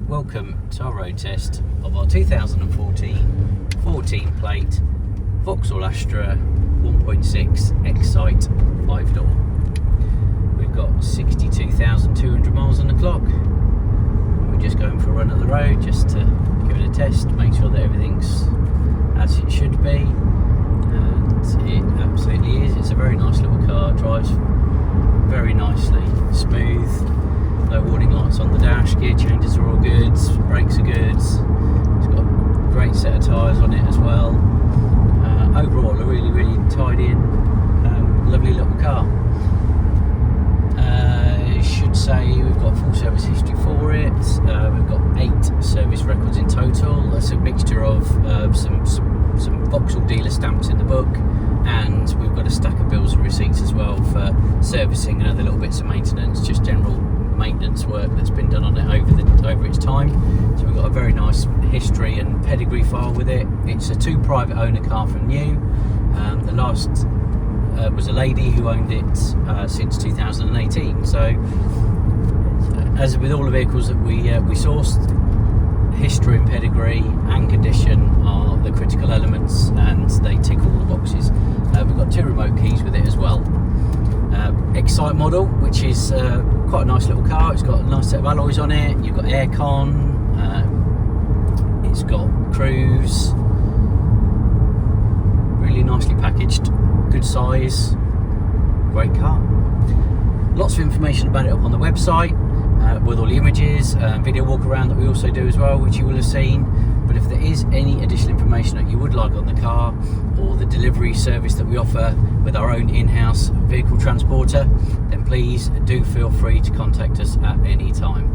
welcome to our road test of our 2014 14 plate Vauxhall Astra 1.6 Excite 5-door. We've got 62,200 miles on the clock. We're just going for a run at the road just to give it a test, make sure that everything's as it should be, and it absolutely is. It's a very nice little car, drives very nicely, smooth, no warning lights on the dash, gear changes are all good, brakes are good, it's got a great set of tyres on it as well. Overall a really tidy and lovely little car. I should say we've got full service history for it. We've got 8 service records in total. That's a mixture of some Vauxhall dealer stamps in the book, and we've got a stack of bills and receipts as well for servicing and other little bits of maintenance, just general maintenance work that's been done on it over its time. So we've got a very nice history and pedigree file with it. It's a 2 private owner car from new. The last was a lady who owned it since 2018. So as with all the vehicles that we sourced, history and pedigree and condition are the critical elements, and they tick all the boxes. We've got 2 remote keys with it as well. Excite model, which is quite a nice little car. It's got a nice set of alloys on it. You've got aircon. It's got cruise. Really nicely packaged, good size, great car. Lots of information about it up on the website, with all the images, video walk around that we also do as well, which you will have seen. But if there is any additional information that you would like on the car, or the delivery service that we offer with our own in-house vehicle transporter, then please do feel free to contact us at any time.